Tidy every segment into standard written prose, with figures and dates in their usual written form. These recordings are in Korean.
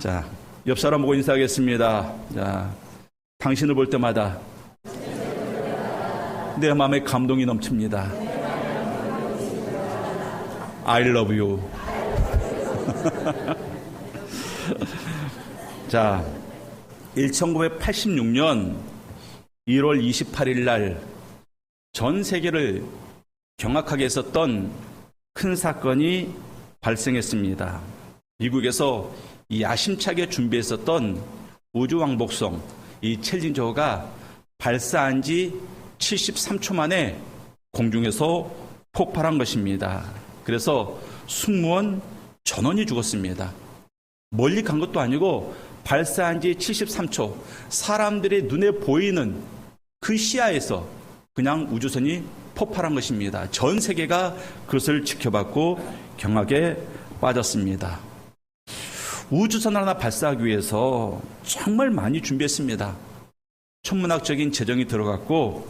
자, 옆 사람 보고 인사하겠습니다. 자, 당신을 볼 때마다 내 마음에 감동이 넘칩니다. I love you. 자, 1986년 1월 28일 날 전 세계를 경악하게 했었던 큰 사건이 발생했습니다. 미국에서 이 야심차게 준비했었던 우주왕복선 이 챌린저가 발사한 지 73초 만에 공중에서 폭발한 것입니다. 그래서 승무원 전원이 죽었습니다. 멀리 간 것도 아니고 발사한 지 73초 사람들의 눈에 보이는 그 시야에서 그냥 우주선이 폭발한 것입니다. 전 세계가 그것을 지켜봤고 경악에 빠졌습니다. 우주선 하나 발사하기 위해서 정말 많이 준비했습니다. 천문학적인 재정이 들어갔고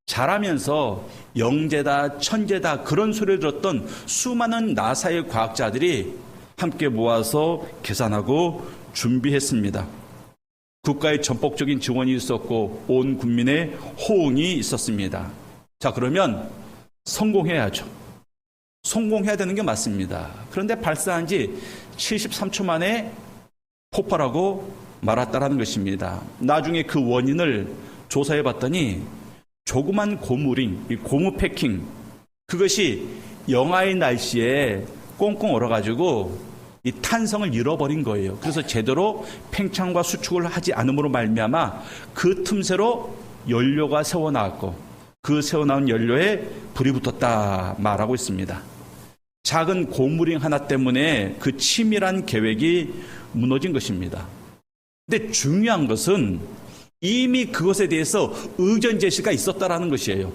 자라면서 영재다 천재다 그런 소리를 들었던 수많은 나사의 과학자들이 함께 모아서 계산하고 준비했습니다. 국가의 전폭적인 지원이 있었고 온 국민의 호응이 있었습니다. 자, 그러면 성공해야죠. 성공해야 되는 게 맞습니다. 그런데 발사한 지 73초 만에 폭발하고 말았다라는 것입니다. 나중에 그 원인을 조사해 봤더니 조그만 고무링, 이 고무 패킹, 그것이 영하의 날씨에 꽁꽁 얼어가지고 이 탄성을 잃어버린 거예요. 그래서 제대로 팽창과 수축을 하지 않음으로 말미암아 그 틈새로 연료가 새어나왔고 그 새어나온 연료에 불이 붙었다 말하고 있습니다. 작은 고무링 하나 때문에 그 치밀한 계획이 무너진 것입니다. 근데 중요한 것은 이미 그것에 대해서 의견 제시가 있었다라는 것이에요.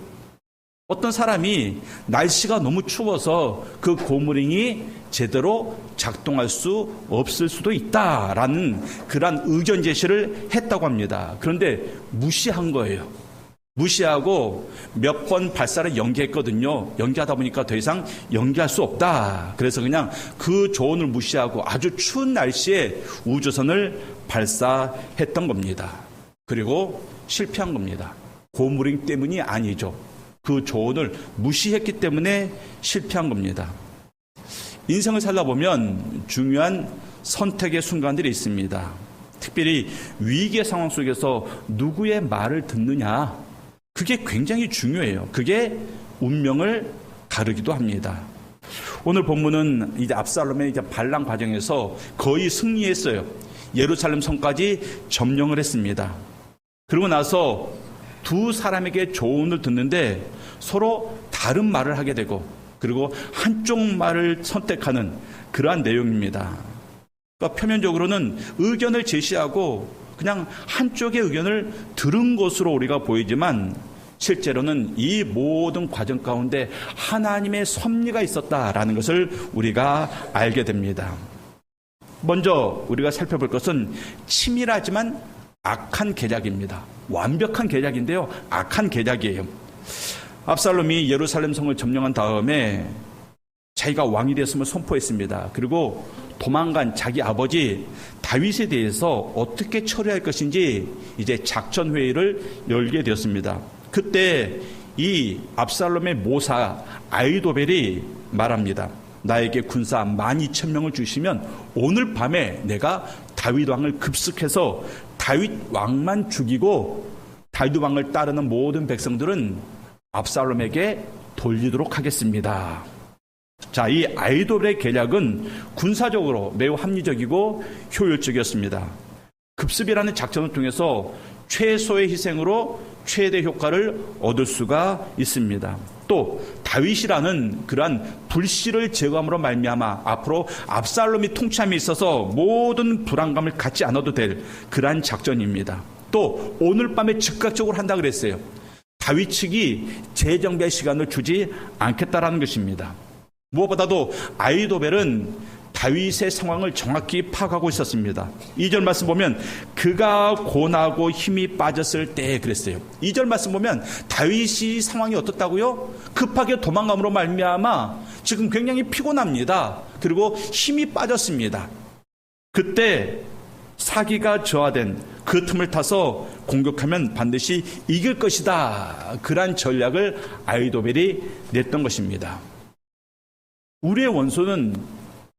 어떤 사람이 날씨가 너무 추워서 그 고무링이 제대로 작동할 수 없을 수도 있다라는 그러한 의견 제시를 했다고 합니다. 그런데 무시한 거예요. 무시하고 몇 번 발사를 연기했거든요. 연기하다 보니까 더 이상 연기할 수 없다. 그래서 그냥 그 조언을 무시하고 아주 추운 날씨에 우주선을 발사했던 겁니다. 그리고 실패한 겁니다. 고무링 때문이 아니죠. 그 조언을 무시했기 때문에 실패한 겁니다. 인생을 살다 보면 중요한 선택의 순간들이 있습니다. 특별히 위기의 상황 속에서 누구의 말을 듣느냐, 그게 굉장히 중요해요. 그게 운명을 가르기도 합니다. 오늘 본문은 이제 압살롬의 이제 반란 과정에서 거의 승리했어요. 예루살렘 성까지 점령을 했습니다. 그러고 나서 두 사람에게 조언을 듣는데 서로 다른 말을 하게 되고 그리고 한쪽 말을 선택하는 그러한 내용입니다. 그러니까 표면적으로는 의견을 제시하고 그냥 한쪽의 의견을 들은 것으로 우리가 보이지만 실제로는 이 모든 과정 가운데 하나님의 섭리가 있었다라는 것을 우리가 알게 됩니다. 먼저 우리가 살펴볼 것은 치밀하지만 악한 계략입니다. 완벽한 계략인데요, 악한 계략이에요. 압살롬이 예루살렘 성을 점령한 다음에 자기가 왕이 됐음을 선포했습니다. 그리고 도망간 자기 아버지 다윗에 대해서 어떻게 처리할 것인지 이제 작전 회의를 열게 되었습니다. 그때 이 압살롬의 모사 아히도벨이 말합니다. 나에게 군사 12,000명을 주시면 오늘 밤에 내가 다윗 왕을 급습해서 다윗 왕만 죽이고 다윗 왕을 따르는 모든 백성들은 압살롬에게 돌리도록 하겠습니다. 자, 이 아히도벨의 계략은 군사적으로 매우 합리적이고 효율적이었습니다. 급습이라는 작전을 통해서 최소의 희생으로 최대 효과를 얻을 수가 있습니다. 또 다윗이라는 그러한 불씨를 제거함으로 말미암아 앞으로 압살롬이 통치함에 있어서 모든 불안감을 갖지 않아도 될 그러한 작전입니다. 또 오늘 밤에 즉각적으로 한다 그랬어요. 다윗 측이 재정비할 시간을 주지 않겠다라는 것입니다. 무엇보다도 아히도벨은 다윗의 상황을 정확히 파악하고 있었습니다. 2절 말씀 보면 그가 고나고 힘이 빠졌을 때 그랬어요. 2절 말씀 보면 다윗이 상황이 어떻다고요? 급하게 도망감으로 말미암아 지금 굉장히 피곤합니다. 그리고 힘이 빠졌습니다. 그때 사기가 저하된 그 틈을 타서 공격하면 반드시 이길 것이다. 그러한 전략을 아히도벨이 냈던 것입니다. 우리의 원수는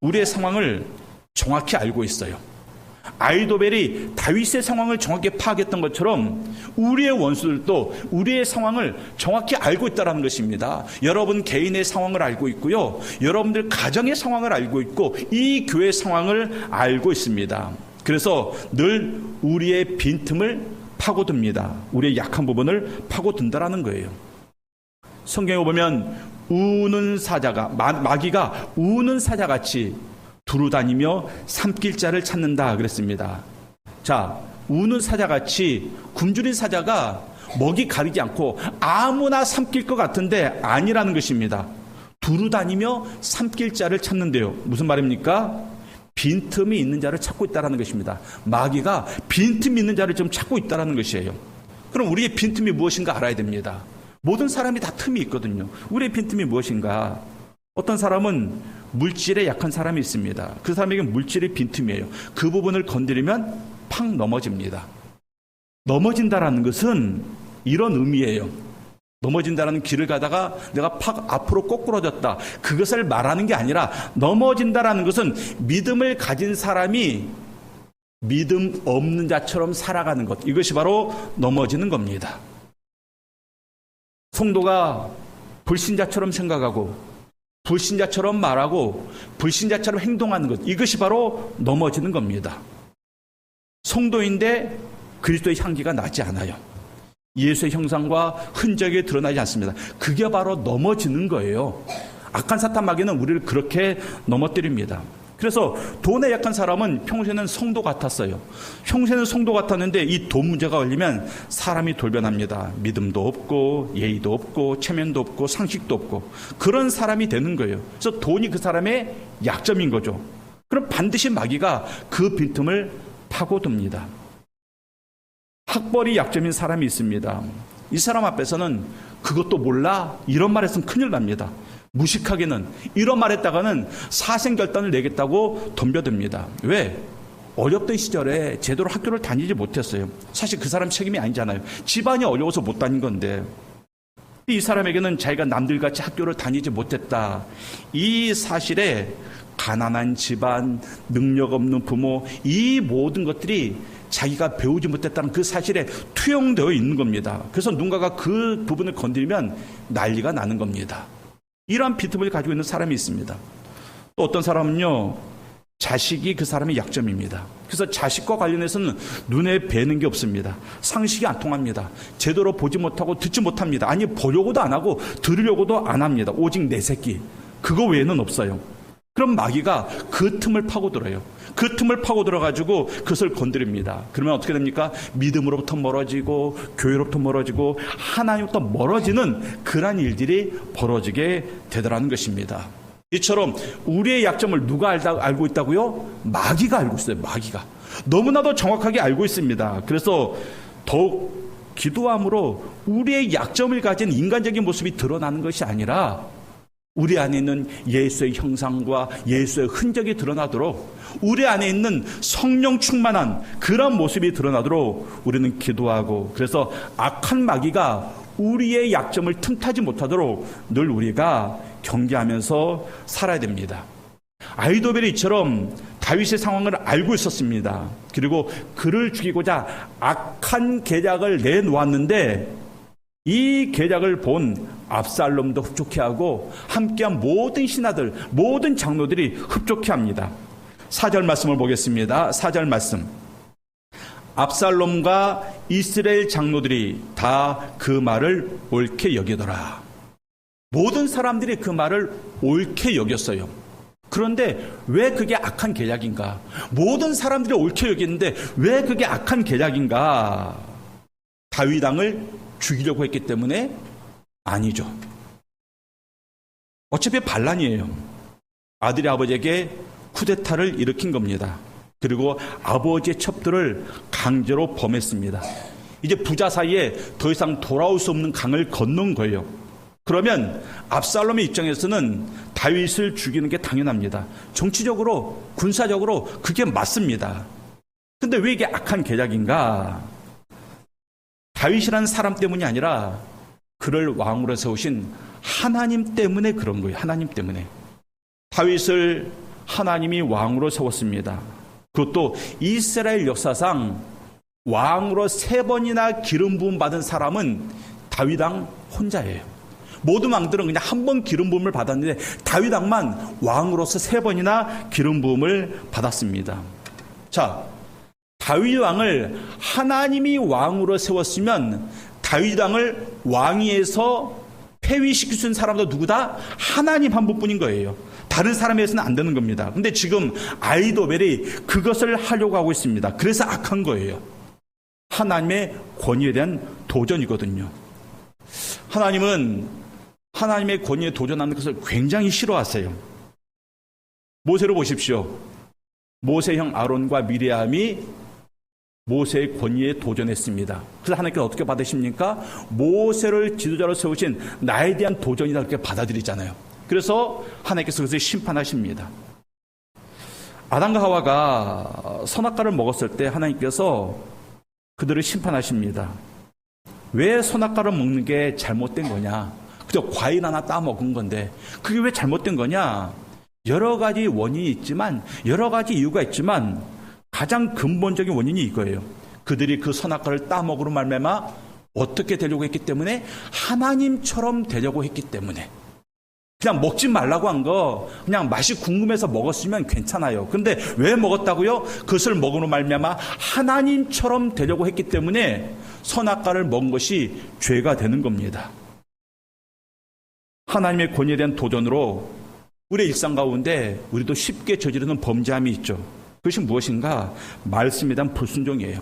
우리의 상황을 정확히 알고 있어요. 아히도벨이 다윗의 상황을 정확히 파악했던 것처럼 우리의 원수들도 우리의 상황을 정확히 알고 있다는 것입니다. 여러분 개인의 상황을 알고 있고요. 여러분들 가정의 상황을 알고 있고 이 교회의 상황을 알고 있습니다. 그래서 늘 우리의 빈틈을 파고듭니다. 우리의 약한 부분을 파고든다라는 거예요. 성경에 보면 우는 사자가 마귀가 우는 사자같이 두루다니며 삼킬 자를 찾는다 그랬습니다. 자, 우는 사자같이 굶주린 사자가 먹이 가리지 않고 아무나 삼킬 것 같은데 아니라는 것입니다. 두루다니며 삼킬 자를 찾는데요. 무슨 말입니까? 빈틈이 있는 자를 찾고 있다는 것입니다. 마귀가 빈틈이 있는 자를 좀 찾고 있다는 것이에요. 그럼 우리의 빈틈이 무엇인가 알아야 됩니다. 모든 사람이 다 틈이 있거든요. 우리의 빈틈이 무엇인가? 어떤 사람은 물질에 약한 사람이 있습니다. 그 사람에게 물질의 빈틈이에요. 그 부분을 건드리면 팍 넘어집니다. 넘어진다라는 것은 이런 의미예요. 넘어진다라는 길을 가다가 내가 팍 앞으로 꼬꾸러졌다. 그것을 말하는 게 아니라 넘어진다라는 것은 믿음을 가진 사람이 믿음 없는 자처럼 살아가는 것. 이것이 바로 넘어지는 겁니다. 성도가 불신자처럼 생각하고 불신자처럼 말하고 불신자처럼 행동하는 것. 이것이 바로 넘어지는 겁니다. 성도인데 그리스도의 향기가 나지 않아요. 예수의 형상과 흔적이 드러나지 않습니다. 그게 바로 넘어지는 거예요. 악한 사탄 마귀는 우리를 그렇게 넘어뜨립니다. 그래서 돈에 약한 사람은 평소에는 성도 같았어요. 평소에는 성도 같았는데 이 돈 문제가 걸리면 사람이 돌변합니다. 믿음도 없고 예의도 없고 체면도 없고 상식도 없고 그런 사람이 되는 거예요. 그래서 돈이 그 사람의 약점인 거죠. 그럼 반드시 마귀가 그 빈틈을 파고듭니다. 학벌이 약점인 사람이 있습니다. 이 사람 앞에서는 그것도 몰라? 이런 말 했으면 큰일 납니다. 무식하게는 이런 말 했다가는 사생결단을 내겠다고 덤벼듭니다. 왜? 어렵던 시절에 제대로 학교를 다니지 못했어요. 사실 그 사람 책임이 아니잖아요. 집안이 어려워서 못 다닌 건데 이 사람에게는 자기가 남들같이 학교를 다니지 못했다. 이 사실에 가난한 집안, 능력 없는 부모, 이 모든 것들이 자기가 배우지 못했다는 그 사실에 투영되어 있는 겁니다. 그래서 누군가가 그 부분을 건드리면 난리가 나는 겁니다. 이러한 빈틈을 가지고 있는 사람이 있습니다. 또 어떤 사람은요, 자식이 그 사람의 약점입니다. 그래서 자식과 관련해서는 눈에 뵈는 게 없습니다. 상식이 안 통합니다. 제대로 보지 못하고 듣지 못합니다. 아니, 보려고도 안 하고 들으려고도 안 합니다. 오직 내 새끼. 그거 외에는 없어요. 그럼 마귀가 그 틈을 파고들어요. 그 틈을 파고들어가지고 그것을 건드립니다. 그러면 어떻게 됩니까? 믿음으로부터 멀어지고 교회로부터 멀어지고 하나님부터 멀어지는 그러한 일들이 벌어지게 되더라는 것입니다. 이처럼 우리의 약점을 누가 알고 있다고요? 마귀가 알고 있어요. 마귀가. 너무나도 정확하게 알고 있습니다. 그래서 더욱 기도함으로 우리의 약점을 가진 인간적인 모습이 드러나는 것이 아니라 우리 안에 있는 예수의 형상과 예수의 흔적이 드러나도록 우리 안에 있는 성령 충만한 그런 모습이 드러나도록 우리는 기도하고 그래서 악한 마귀가 우리의 약점을 틈타지 못하도록 늘 우리가 경계하면서 살아야 됩니다. 아히도벨이 이처럼 다윗의 상황을 알고 있었습니다. 그리고 그를 죽이고자 악한 계략을 내놓았는데 이 계략을 본 압살롬도 흡족해하고 함께한 모든 신하들, 모든 장로들이 흡족해합니다. 4절 말씀을 보겠습니다. 4절 말씀. 압살롬과 이스라엘 장로들이 다 그 말을 옳게 여기더라. 모든 사람들이 그 말을 옳게 여겼어요. 그런데 왜 그게 악한 계략인가? 모든 사람들이 옳게 여기는데 왜 그게 악한 계략인가? 다윗 왕을 죽이려고 했기 때문에 아니죠. 어차피 반란이에요. 아들이 아버지에게 쿠데타를 일으킨 겁니다. 그리고 아버지의 첩들을 강제로 범했습니다. 이제 부자 사이에 더 이상 돌아올 수 없는 강을 건넌 거예요. 그러면 압살롬의 입장에서는 다윗을 죽이는 게 당연합니다. 정치적으로, 군사적으로 그게 맞습니다. 근데 왜 이게 악한 계략인가? 다윗이라는 사람 때문이 아니라 그를 왕으로 세우신 하나님 때문에 그런 거예요. 하나님 때문에. 다윗을 하나님이 왕으로 세웠습니다. 그것도 이스라엘 역사상 왕으로 3번이나 기름 부음 받은 사람은 다윗 왕 혼자예요. 모든 왕들은 그냥 한 번 기름 부음을 받았는데 다윗 왕만 왕으로서 3번이나 기름 부음을 받았습니다. 자, 다윗 왕을 하나님이 왕으로 세웠으면 다윗 왕을 왕위에서 폐위시킬 수 있는 사람도 누구다? 하나님 한 분뿐인 거예요. 다른 사람에 서는 안 되는 겁니다. 근데 지금 아히도벨이 그것을 하려고 하고 있습니다. 그래서 악한 거예요. 하나님의 권위에 대한 도전이거든요. 하나님은 하나님의 권위에 도전하는 것을 굉장히 싫어하세요. 모세로 보십시오. 모세 형 아론과 미리암이 모세의 권위에 도전했습니다. 그래서 하나님께서 어떻게 받으십니까? 모세를 지도자로 세우신 나에 대한 도전이다 그렇게 받아들이잖아요. 그래서 하나님께서 그것을 심판하십니다. 아담과 하와가 선악과를 먹었을 때 하나님께서 그들을 심판하십니다. 왜 선악과를 먹는 게 잘못된 거냐? 그저 과일 하나 따먹은 건데 그게 왜 잘못된 거냐? 여러 가지 원인이 있지만 여러 가지 이유가 있지만 가장 근본적인 원인이 이거예요. 그들이 그 선악과를 따먹으로 말미암아 어떻게 되려고 했기 때문에 하나님처럼 되려고 했기 때문에 그냥 먹지 말라고 한 거 그냥 맛이 궁금해서 먹었으면 괜찮아요. 그런데 왜 먹었다고요? 그것을 먹으로 말미암아 하나님처럼 되려고 했기 때문에 선악과를 먹은 것이 죄가 되는 겁니다. 하나님의 권위에 대한 도전으로 우리의 일상 가운데 우리도 쉽게 저지르는 범죄함이 있죠. 그것이 무엇인가? 말씀에 대한 불순종이에요.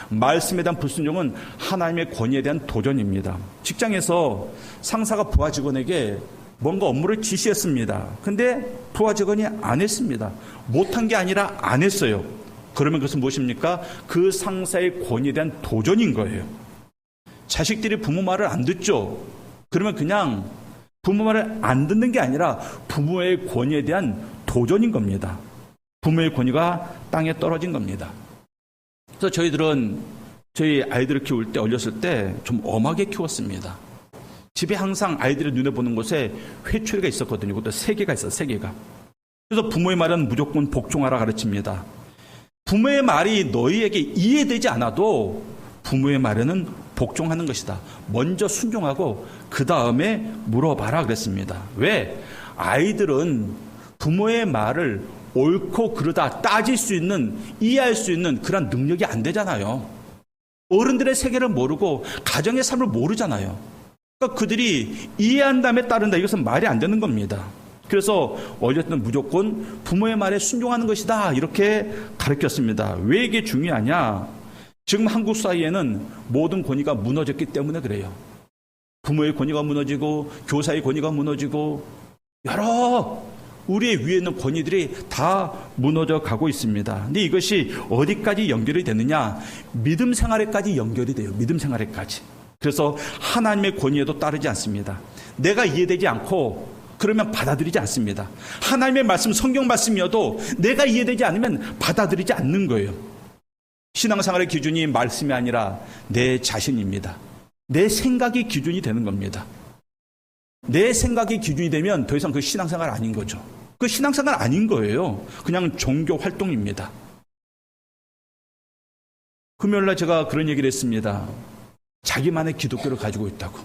말씀에 대한 불순종은 하나님의 권위에 대한 도전입니다. 직장에서 상사가 부하 직원에게 뭔가 업무를 지시했습니다. 근데 부하 직원이 안 했습니다. 못한 게 아니라 안 했어요. 그러면 그것은 무엇입니까? 그 상사의 권위에 대한 도전인 거예요. 자식들이 부모 말을 안 듣죠. 그러면 그냥 부모 말을 안 듣는 게 아니라 부모의 권위에 대한 도전인 겁니다. 부모의 권위가 땅에 떨어진 겁니다. 그래서 저희들은 저희 아이들을 키울 때 어렸을 때 좀 엄하게 키웠습니다. 집에 항상 아이들의 눈에 보는 곳에 회초리가 있었거든요. 그것도 3개가 있어요. 3개가. 그래서 부모의 말은 무조건 복종하라 가르칩니다. 부모의 말이 너희에게 이해되지 않아도 부모의 말에는 복종하는 것이다. 먼저 순종하고 그 다음에 물어봐라 그랬습니다. 왜? 아이들은 부모의 말을 옳고 그르다 따질 수 있는, 이해할 수 있는 그런 능력이 안 되잖아요. 어른들의 세계를 모르고 가정의 삶을 모르잖아요. 그러니까 그들이 이해한 다음에 따른다. 이것은 말이 안 되는 겁니다. 그래서 어릴 때는 무조건 부모의 말에 순종하는 것이다. 이렇게 가르쳤습니다. 왜 이게 중요하냐? 지금 한국 사회에는 모든 권위가 무너졌기 때문에 그래요. 부모의 권위가 무너지고 교사의 권위가 무너지고 여러 우리의 위에 있는 권위들이 다 무너져 가고 있습니다. 근데 이것이 어디까지 연결이 되느냐? 믿음 생활에까지 연결이 돼요. 믿음 생활에까지. 그래서 하나님의 권위에도 따르지 않습니다. 내가 이해되지 않고 그러면 받아들이지 않습니다. 하나님의 말씀, 성경 말씀이어도 내가 이해되지 않으면 받아들이지 않는 거예요. 신앙생활의 기준이 말씀이 아니라 내 자신입니다. 내 생각이 기준이 되는 겁니다. 내 생각이 기준이 되면 더 이상 그 신앙생활 아닌 거죠. 그 신앙생활 아닌 거예요. 그냥 종교 활동입니다. 금요일날 제가 그런 얘기를 했습니다. 자기만의 기독교를 가지고 있다고.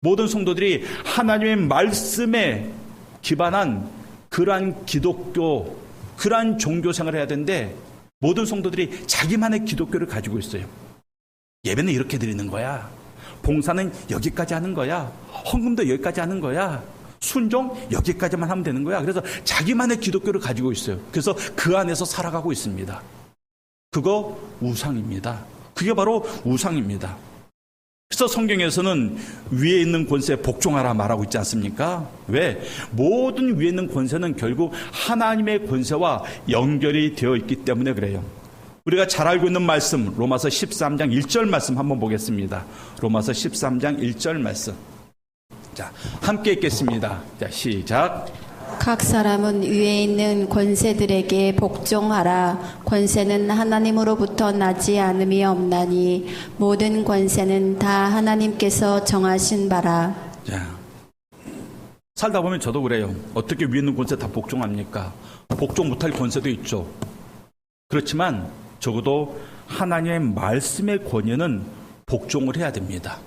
모든 성도들이 하나님의 말씀에 기반한 그러한 기독교, 그러한 종교 생활을 해야 되는데 모든 성도들이 자기만의 기독교를 가지고 있어요. 예배는 이렇게 드리는 거야. 봉사는 여기까지 하는 거야. 헌금도 여기까지 하는 거야. 순종 여기까지만 하면 되는 거야. 그래서 자기만의 기독교를 가지고 있어요. 그래서 그 안에서 살아가고 있습니다. 그거 우상입니다. 그게 바로 우상입니다. 그래서 성경에서는 위에 있는 권세에 복종하라 말하고 있지 않습니까? 왜? 모든 위에 있는 권세는 결국 하나님의 권세와 연결이 되어 있기 때문에 그래요. 우리가 잘 알고 있는 말씀, 로마서 13장 1절 말씀 한번 보겠습니다. 로마서 13장 1절 말씀. 자, 함께 읽겠습니다. 자, 시작. 각 사람은 위에 있는 권세들에게 복종하라. 권세는 하나님으로부터 나지 않음이 없나니 모든 권세는 다 하나님께서 정하신 바라. 자, 살다 보면 저도 그래요. 어떻게 위에 있는 권세 다 복종합니까? 복종 못할 권세도 있죠. 그렇지만 적어도 하나님의 말씀의 권위는 복종을 해야 됩니다.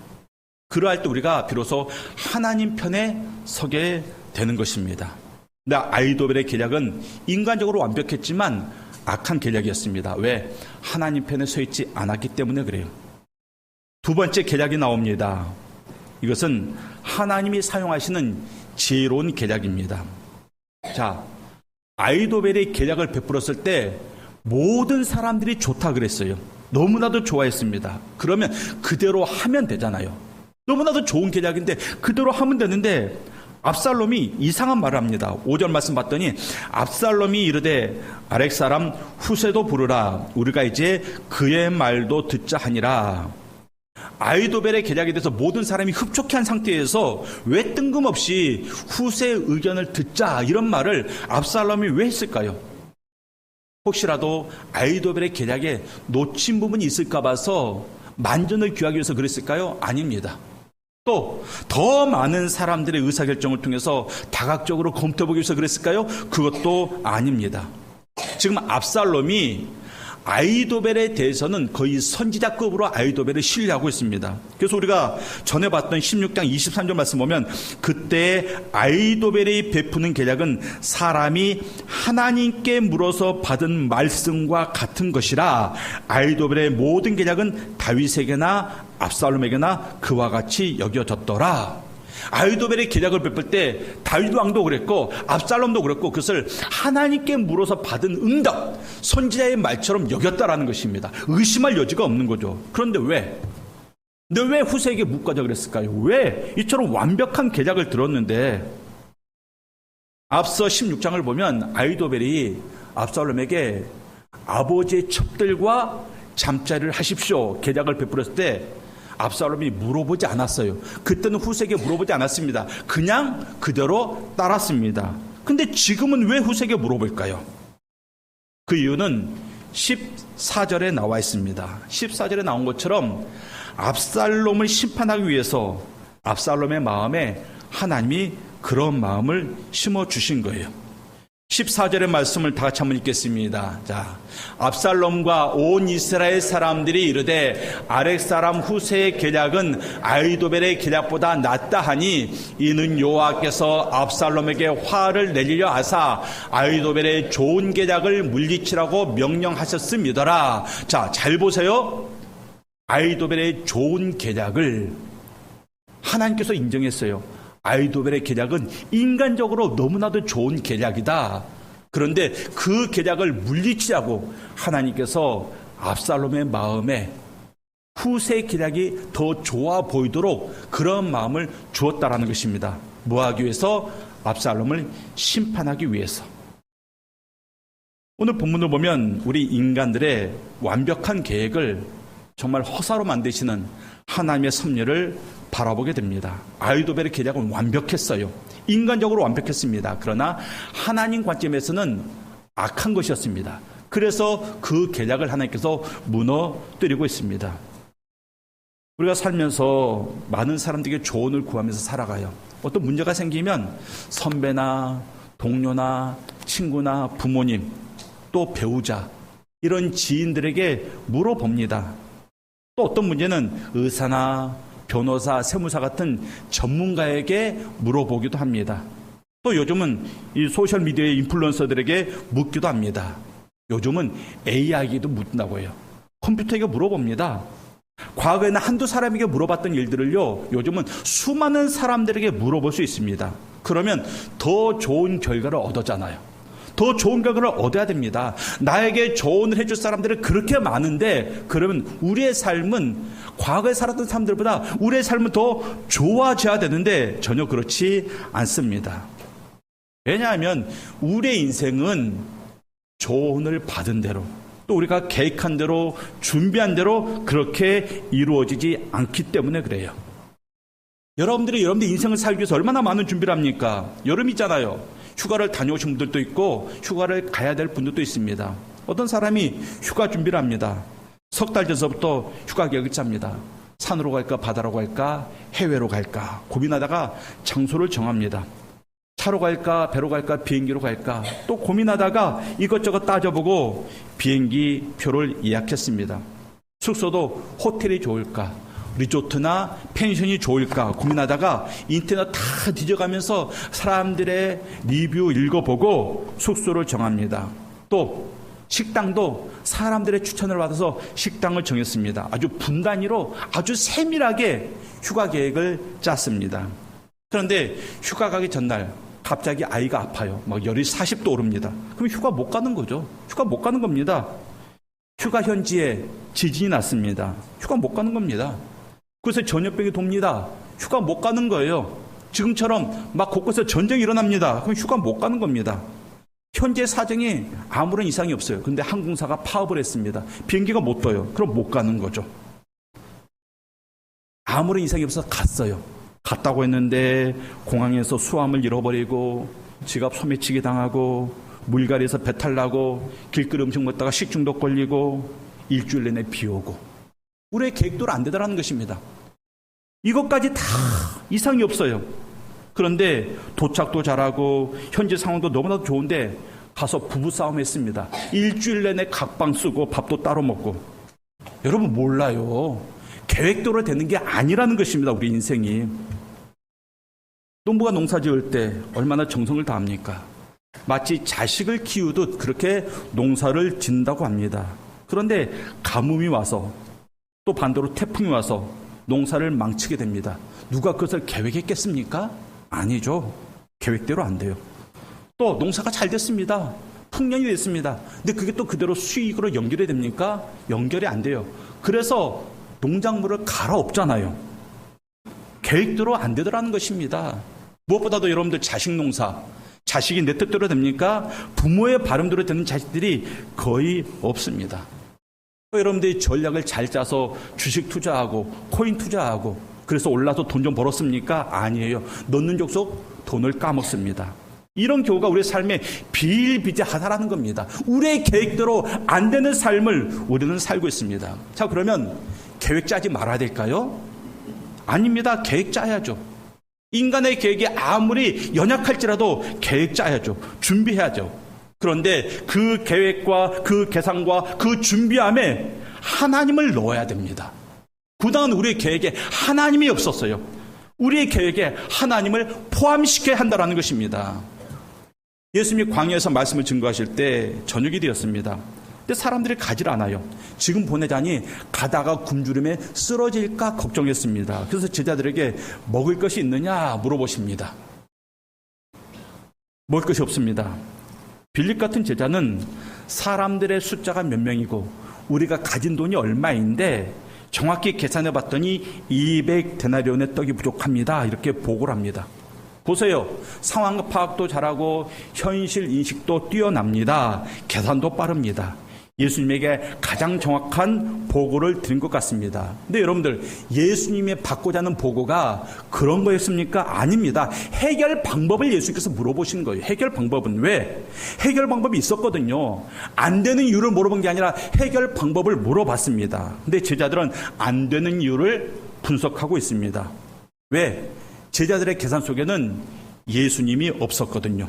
그러할 때 우리가 비로소 하나님 편에 서게 되는 것입니다. 근데 아이도벨의 계략은 인간적으로 완벽했지만 악한 계략이었습니다. 왜? 하나님 편에 서 있지 않았기 때문에 그래요. 두 번째 계략이 나옵니다. 이것은 하나님이 사용하시는 지혜로운 계략입니다. 자, 아이도벨의 계략을 베풀었을 때 모든 사람들이 좋다 그랬어요. 너무나도 좋아했습니다. 그러면 그대로 하면 되잖아요. 너무나도 좋은 계략인데 그대로 하면 되는데 압살롬이 이상한 말을 합니다. 5절 말씀 봤더니 압살롬이 이르되 아렉 사람 후세도 부르라. 우리가 이제 그의 말도 듣자 하니라. 아이도벨의 계략에 대해서 모든 사람이 흡족해한 상태에서 왜 뜬금없이 후세의 의견을 듣자 이런 말을 압살롬이 왜 했을까요? 혹시라도 아이도벨의 계략에 놓친 부분이 있을까 봐서 만전을 귀하기 위해서 그랬을까요? 아닙니다. 또 더 많은 사람들의 의사결정을 통해서 다각적으로 검토해보기 위해서 그랬을까요? 그것도 아닙니다. 지금 압살롬이 아이도벨에 대해서는 거의 선지자급으로 아이도벨을 신뢰하고 있습니다. 그래서 우리가 전에 봤던 16장 23절 말씀 보면 그때 아이도벨이 베푸는 계략은 사람이 하나님께 물어서 받은 말씀과 같은 것이라 아이도벨의 모든 계략은 다윗에게나 압살롬에게나 그와 같이 여겨졌더라. 아이도벨의 계략을 베풀 때 다윗 왕도 그랬고 압살롬도 그랬고 그것을 하나님께 물어서 받은 응답, 선지자의 말처럼 여겼다라는 것입니다. 의심할 여지가 없는 거죠. 그런데 왜 후세에게 묻고자 그랬을까요? 왜 이처럼 완벽한 계략을 들었는데 앞서 16장을 보면 아이도벨이 압살롬에게 아버지의 첩들과 잠자리를 하십시오 계략을 베풀었을 때 압살롬이 물어보지 않았어요. 그때는 후세에게 물어보지 않았습니다. 그냥 그대로 따랐습니다. 근데 지금은 왜 후세에게 물어볼까요? 그 이유는 14절에 나와 있습니다. 14절에 나온 것처럼 압살롬을 심판하기 위해서 압살롬의 마음에 하나님이 그런 마음을 심어주신 거예요. 14절의 말씀을 다 같이 한번 읽겠습니다. 자, 압살롬과 온 이스라엘 사람들이 이르되 아렉 사람 후세의 계략은 아이도벨의 계략보다 낫다 하니 이는 여호와께서 압살롬에게 화를 내리려 하사 아이도벨의 좋은 계략을 물리치라고 명령하셨음이더라. 자, 잘 보세요. 아이도벨의 좋은 계략을 하나님께서 인정했어요. 아이도벨의 계략은 인간적으로 너무나도 좋은 계략이다. 그런데 그 계략을 물리치라고 하나님께서 압살롬의 마음에 후세의 계략이 더 좋아 보이도록 그런 마음을 주었다라는 것입니다. 뭐 하기 위해서? 압살롬을 심판하기 위해서. 오늘 본문을 보면 우리 인간들의 완벽한 계획을 정말 허사로 만드시는 하나님의 섭리를 바라보게 됩니다. 아이도벨의 계략은 완벽했어요. 인간적으로 완벽했습니다. 그러나 하나님 관점에서는 악한 것이었습니다. 그래서 그 계략을 하나님께서 무너뜨리고 있습니다. 우리가 살면서 많은 사람들에게 조언을 구하면서 살아가요. 어떤 문제가 생기면 선배나 동료나 친구나 부모님 또 배우자 이런 지인들에게 물어봅니다. 또 어떤 문제는 의사나 변호사, 세무사 같은 전문가에게 물어보기도 합니다. 또 요즘은 이 소셜미디어의 인플루언서들에게 묻기도 합니다. 요즘은 AI에게도 묻는다고 해요. 컴퓨터에게 물어봅니다. 과거에는 한두 사람에게 물어봤던 일들을요, 요즘은 수많은 사람들에게 물어볼 수 있습니다. 그러면 더 좋은 결과를 얻었잖아요. 더 좋은 결과를 얻어야 됩니다. 나에게 조언을 해줄 사람들은 그렇게 많은데 그러면 우리의 삶은 과거에 살았던 사람들보다 우리의 삶은 더 좋아져야 되는데 전혀 그렇지 않습니다. 왜냐하면 우리의 인생은 조언을 받은 대로 또 우리가 계획한 대로 준비한 대로 그렇게 이루어지지 않기 때문에 그래요. 여러분들의 인생을 살기 위해서 얼마나 많은 준비를 합니까? 여름이잖아요. 휴가를 다녀오신 분들도 있고 휴가를 가야 될 분들도 있습니다. 어떤 사람이 휴가 준비를 합니다. 석 달 전서부터 휴가 계획을 짭니다. 산으로 갈까 바다로 갈까 해외로 갈까 고민하다가 장소를 정합니다. 차로 갈까 배로 갈까 비행기로 갈까 또 고민하다가 이것저것 따져보고 비행기 표를 예약했습니다. 숙소도 호텔이 좋을까 리조트나 펜션이 좋을까 고민하다가 인터넷 다 뒤져가면서 사람들의 리뷰 읽어보고 숙소를 정합니다. 또 식당도 사람들의 추천을 받아서 식당을 정했습니다. 아주 분단위로 아주 세밀하게 휴가 계획을 짰습니다. 그런데 휴가 가기 전날 갑자기 아이가 아파요. 막 열이 40도 오릅니다. 그럼 휴가 못 가는 거죠. 휴가 못 가는 겁니다. 휴가 현지에 지진이 났습니다. 휴가 못 가는 겁니다. 그래서 전염병이 돕니다. 휴가 못 가는 거예요. 지금처럼 막 곳곳에 전쟁이 일어납니다. 그럼 휴가 못 가는 겁니다. 현재 사정이 아무런 이상이 없어요. 그런데 항공사가 파업을 했습니다. 비행기가 못 떠요. 그럼 못 가는 거죠. 아무런 이상이 없어서 갔어요. 갔다고 했는데 공항에서 수함을 잃어버리고 지갑 소매치기 당하고 물갈이에서 배탈 나고 길거리 음식 먹다가 식중독 걸리고 일주일 내내 비 오고 우리의 계획대로 안 되더라는 것입니다. 이것까지 다 이상이 없어요. 그런데 도착도 잘하고 현지 상황도 너무나도 좋은데 가서 부부싸움 했습니다. 일주일 내내 각방 쓰고 밥도 따로 먹고. 여러분 몰라요. 계획대로 되는 게 아니라는 것입니다. 우리 인생이. 농부가 농사 지을 때 얼마나 정성을 다합니까? 마치 자식을 키우듯 그렇게 농사를 짓는다고 합니다. 그런데 가뭄이 와서 또 반대로 태풍이 와서 농사를 망치게 됩니다. 누가 그것을 계획했겠습니까? 아니죠. 계획대로 안 돼요. 또 농사가 잘 됐습니다. 풍년이 됐습니다. 근데 그게 또 그대로 수익으로 연결이 됩니까? 연결이 안 돼요. 그래서 농작물을 갈아엎잖아요. 계획대로 안 되더라는 것입니다. 무엇보다도 여러분들 자식 농사, 자식이 내 뜻대로 됩니까? 부모의 바람대로 되는 자식들이 거의 없습니다. 여러분들이 전략을 잘 짜서 주식 투자하고 코인 투자하고 그래서 올라서 돈 좀 벌었습니까? 아니에요. 넣는 족속 돈을 까먹습니다. 이런 경우가 우리의 삶에 비일비재하다라는 겁니다. 우리의 계획대로 안 되는 삶을 우리는 살고 있습니다. 자, 그러면 계획 짜지 말아야 될까요? 아닙니다. 계획 짜야죠. 인간의 계획이 아무리 연약할지라도 계획 짜야죠. 준비해야죠. 그런데 그 계획과 그 계산과 그 준비함에 하나님을 넣어야 됩니다. 그동안 우리의 계획에 하나님이 없었어요. 우리의 계획에 하나님을 포함시켜야 한다는 것입니다. 예수님이 광야에서 말씀을 증거하실 때 저녁이 되었습니다. 근데 사람들이 가질 않아요. 지금 보내자니 가다가 굶주림에 쓰러질까 걱정했습니다. 그래서 제자들에게 먹을 것이 있느냐 물어보십니다. 먹을 것이 없습니다. 빌립 같은 제자는 사람들의 숫자가 몇 명이고 우리가 가진 돈이 얼마인데 정확히 계산해 봤더니 200데나리온의 떡이 부족합니다. 이렇게 보고를 합니다. 보세요. 상황 파악도 잘하고 현실 인식도 뛰어납니다. 계산도 빠릅니다. 예수님에게 가장 정확한 보고를 드린 것 같습니다. 근데 여러분들 예수님이 받고자 하는 보고가 그런 거였습니까? 아닙니다. 해결 방법을 예수님께서 물어보신 거예요. 해결 방법은 왜? 해결 방법이 있었거든요. 안 되는 이유를 물어본 게 아니라 해결 방법을 물어봤습니다. 근데 제자들은 안 되는 이유를 분석하고 있습니다. 왜? 제자들의 계산 속에는 예수님이 없었거든요.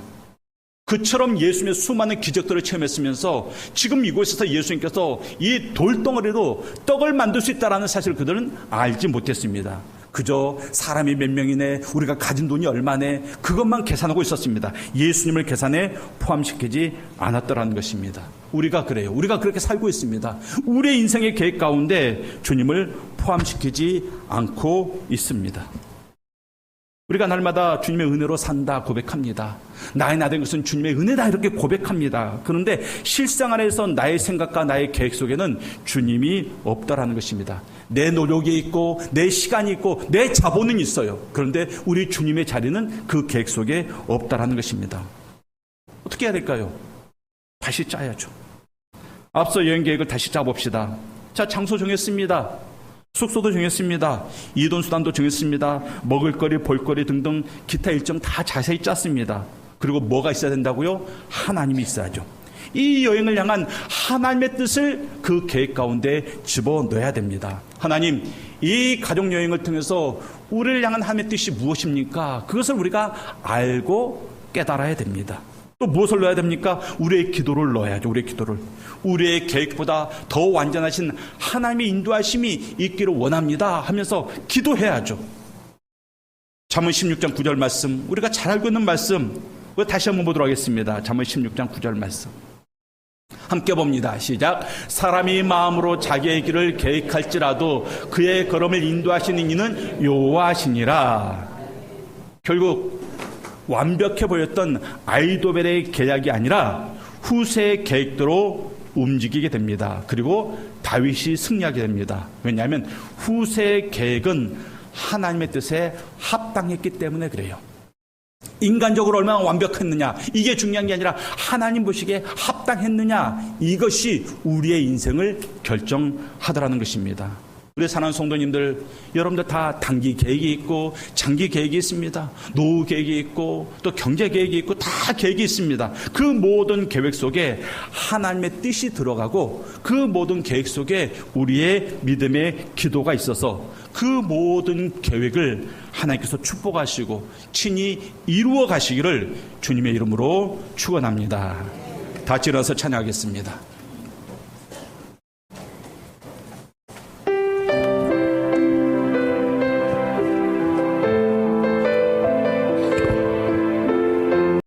그처럼 예수님의 수많은 기적들을 체험했으면서 지금 이곳에서 예수님께서 이 돌덩어리로 떡을 만들 수 있다는 사실을 그들은 알지 못했습니다. 그저 사람이 몇 명이네, 우리가 가진 돈이 얼마네, 그것만 계산하고 있었습니다. 예수님을 계산에 포함시키지 않았더라는 것입니다. 우리가 그래요. 우리가 그렇게 살고 있습니다. 우리의 인생의 계획 가운데 주님을 포함시키지 않고 있습니다. 우리가 날마다 주님의 은혜로 산다 고백합니다. 나의 나된 것은 주님의 은혜다 이렇게 고백합니다. 그런데 실상 안에서 나의 생각과 나의 계획 속에는 주님이 없다라는 것입니다. 내 노력이 있고 내 시간이 있고 내 자본은 있어요. 그런데 우리 주님의 자리는 그 계획 속에 없다라는 것입니다. 어떻게 해야 될까요? 다시 짜야죠. 앞서 여행 계획을 다시 짜봅시다. 자, 장소 정했습니다. 숙소도 정했습니다. 이동수단도 정했습니다. 먹을거리, 볼거리 등등 기타 일정 다 자세히 짰습니다. 그리고 뭐가 있어야 된다고요? 하나님이 있어야죠. 이 여행을 향한 하나님의 뜻을 그 계획 가운데 집어넣어야 됩니다. 하나님, 이 가족여행을 통해서 우리를 향한 하나님의 뜻이 무엇입니까? 그것을 우리가 알고 깨달아야 됩니다. 또 무엇을 넣어야 됩니까? 우리의 기도를 넣어야죠. 우리의 기도를. 우리의 계획보다 더 완전하신 하나님의 인도하심이 있기를 원합니다 하면서 기도해야죠. 잠언 16장 9절 말씀, 우리가 잘 알고 있는 말씀, 다시 한번 보도록 하겠습니다. 잠언 16장 9절 말씀 함께 봅니다. 시작. 사람이 마음으로 자기의 길을 계획할지라도 그의 걸음을 인도하시는 이는 여호와시니라. 결국 완벽해 보였던 아이도벨의 계략이 아니라 후세의 계획대로 움직이게 됩니다. 그리고 다윗이 승리하게 됩니다. 왜냐하면 후세의 계획은 하나님의 뜻에 합당했기 때문에 그래요. 인간적으로 얼마나 완벽했느냐, 이게 중요한 게 아니라 하나님 보시기에 합당했느냐, 이것이 우리의 인생을 결정하더라는 것입니다. 우리 사랑하는 성도님들, 여러분들 다 단기 계획이 있고 장기 계획이 있습니다. 노후 계획이 있고 또 경제 계획이 있고 다 계획이 있습니다. 그 모든 계획 속에 하나님의 뜻이 들어가고 그 모든 계획 속에 우리의 믿음의 기도가 있어서 그 모든 계획을 하나님께서 축복하시고 친히 이루어 가시기를 주님의 이름으로 축원합니다. 다 일어나서 찬양하겠습니다.